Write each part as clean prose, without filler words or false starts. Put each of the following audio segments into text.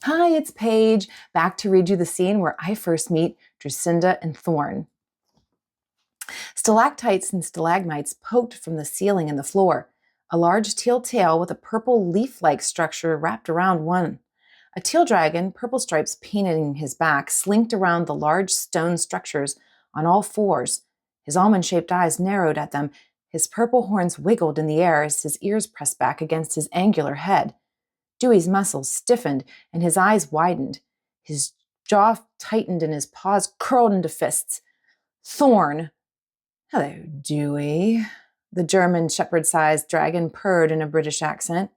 Hi, it's Paige, back to read you the scene where I first meet Drucinda and Thorn. Stalactites and stalagmites poked from the ceiling and the floor, a large teal tail with a purple leaf-like structure wrapped around one. A teal dragon, purple stripes painting his back, slinked around the large stone structures on all fours. His almond-shaped eyes narrowed at them. His purple horns wiggled in the air as his ears pressed back against his angular head. Dewey's muscles stiffened and his eyes widened. His jaw tightened and his paws curled into fists. Thorn. Hello, Dewey. The German shepherd-sized dragon purred in a British accent.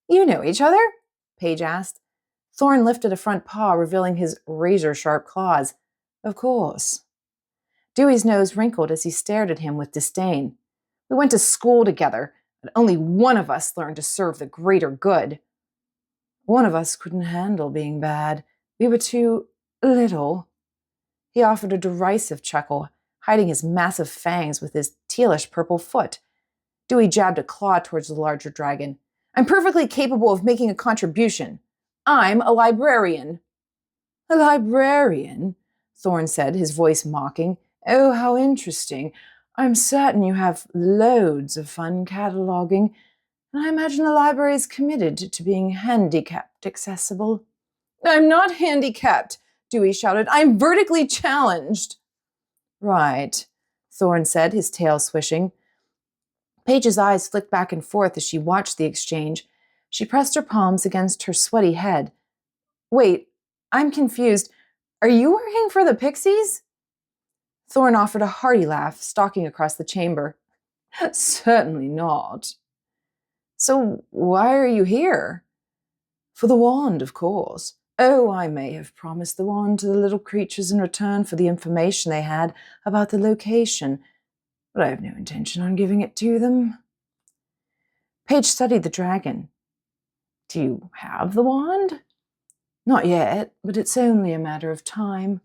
You know each other? Paige asked. Thorn lifted a front paw, revealing his razor-sharp claws. Of course. Dewey's nose wrinkled as he stared at him with disdain. We went to school together, but only one of us learned to serve the greater good. One of us couldn't handle being bad. We were too little. He offered a derisive chuckle, hiding his massive fangs with his tealish purple foot. Dewey jabbed a claw towards the larger dragon. I'm perfectly capable of making a contribution. I'm a librarian. A librarian? Thorn said, his voice mocking. Oh, how interesting. I'm certain you have loads of fun cataloging. And I imagine the library is committed to being handicapped accessible. I'm not handicapped, Dewey shouted. I'm vertically challenged. Right, Thorn said, his tail swishing. Paige's eyes flicked back and forth as she watched the exchange. She pressed her palms against her sweaty head. Wait, I'm confused. Are you working for the Pixies? Thorn offered a hearty laugh, stalking across the chamber. Certainly not. So why are you here? For the wand, of course. Oh, I may have promised the wand to the little creatures in return for the information they had about the location, but I have no intention on giving it to them. Paige studied the dragon. Do you have the wand? Not yet, but it's only a matter of time.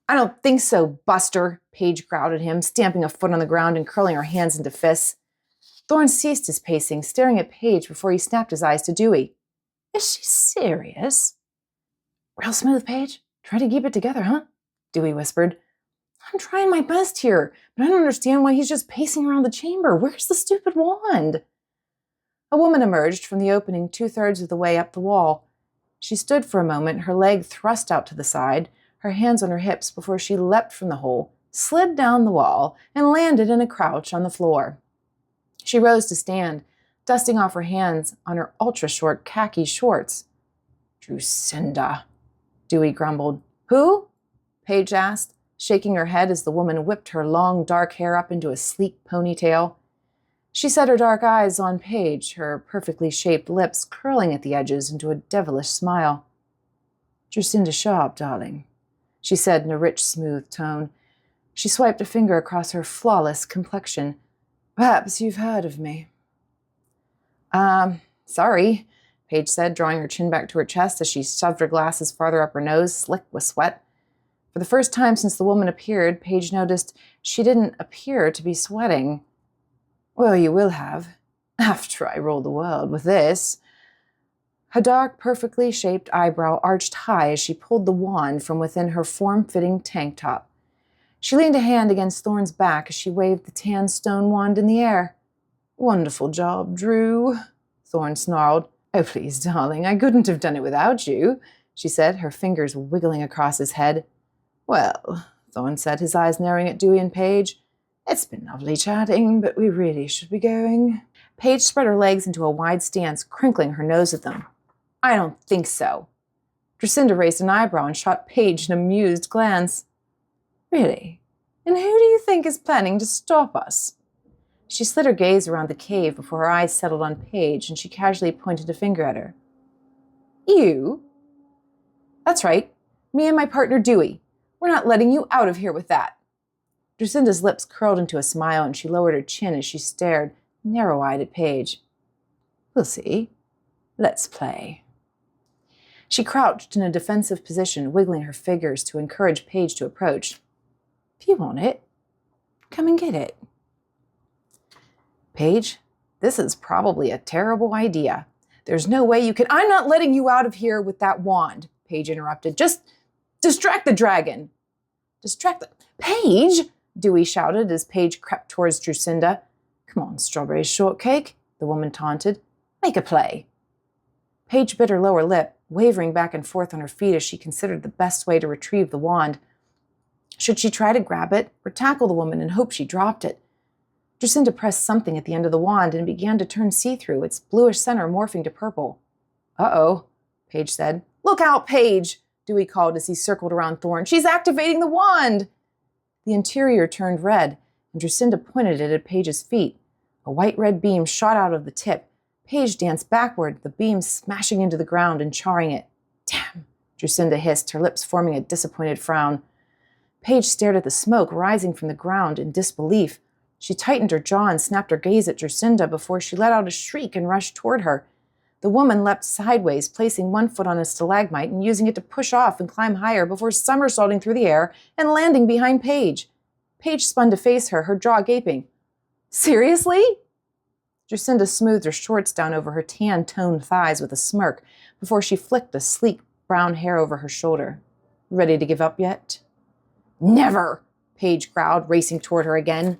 I don't think so, Buster, Paige growled at him, stamping a foot on the ground and curling her hands into fists. Thorn ceased his pacing, staring at Paige before he snapped his eyes to Dewey. Is she serious? Real smooth, Paige. Try to keep it together, huh? Dewey whispered. I'm trying my best here, but I don't understand why he's just pacing around the chamber. Where's the stupid wand? A woman emerged from the opening 2/3 of the way up the wall. She stood for a moment, her leg thrust out to the side, her hands on her hips before she leapt from the hole, slid down the wall, and landed in a crouch on the floor. She rose to stand, dusting off her hands on her ultra-short khaki shorts. Drucinda, Dewey grumbled. Who? Paige asked, shaking her head as the woman whipped her long, dark hair up into a sleek ponytail. She set her dark eyes on Paige, her perfectly shaped lips curling at the edges into a devilish smile. Drucinda Sharp, darling, she said in a rich, smooth tone. She swiped a finger across her flawless complexion. Perhaps you've heard of me. Sorry, Paige said, drawing her chin back to her chest as she shoved her glasses farther up her nose, slick with sweat. For the first time since the woman appeared, Paige noticed she didn't appear to be sweating. Well, you will have, after I rule the world with this. Her dark, perfectly shaped eyebrow arched high as she pulled the wand from within her form-fitting tank top. She leaned a hand against Thorn's back as she waved the tan stone wand in the air. Wonderful job, Drew, Thorn snarled. Oh, please, darling, I couldn't have done it without you, she said, her fingers wiggling across his head. Well, Thorn said, his eyes narrowing at Dewey and Paige. It's been lovely chatting, but we really should be going. Paige spread her legs into a wide stance, crinkling her nose at them. I don't think so. Drucinda raised an eyebrow and shot Paige an amused glance. Really? And who do you think is planning to stop us? She slid her gaze around the cave before her eyes settled on Paige, and she casually pointed a finger at her. You? That's right. Me and my partner Dewey. We're not letting you out of here with that. Drucinda's lips curled into a smile, and she lowered her chin as she stared, narrow-eyed at Paige. We'll see. Let's play. She crouched in a defensive position, wiggling her fingers to encourage Paige to approach. If you want it, come and get it. Paige, this is probably a terrible idea. There's no way you can— I'm not letting you out of here with that wand, Paige interrupted. Just distract the dragon. Distract the— Paige, Dewey shouted as Paige crept towards Drucinda. Come on, strawberry shortcake, the woman taunted. Make a play. Paige bit her lower lip, wavering back and forth on her feet as she considered the best way to retrieve the wand. Should she try to grab it or tackle the woman and hope she dropped it? Drucinda pressed something at the end of the wand and it began to turn see-through, its bluish center morphing to purple. Uh-oh, Paige said. Look out, Paige, Dewey called as he circled around Thorn. She's activating the wand! The interior turned red, and Drucinda pointed it at Paige's feet. A white-red beam shot out of the tip. Paige danced backward, the beam smashing into the ground and charring it. Damn, Drucinda hissed, her lips forming a disappointed frown. Paige stared at the smoke rising from the ground in disbelief. She tightened her jaw and snapped her gaze at Drucinda before she let out a shriek and rushed toward her. The woman leapt sideways, placing one foot on a stalagmite and using it to push off and climb higher before somersaulting through the air and landing behind Paige. Paige spun to face her, her jaw gaping. Seriously? Drucinda smoothed her shorts down over her tan-toned thighs with a smirk before she flicked the sleek brown hair over her shoulder. Ready to give up yet? Never, Paige growled, racing toward her again.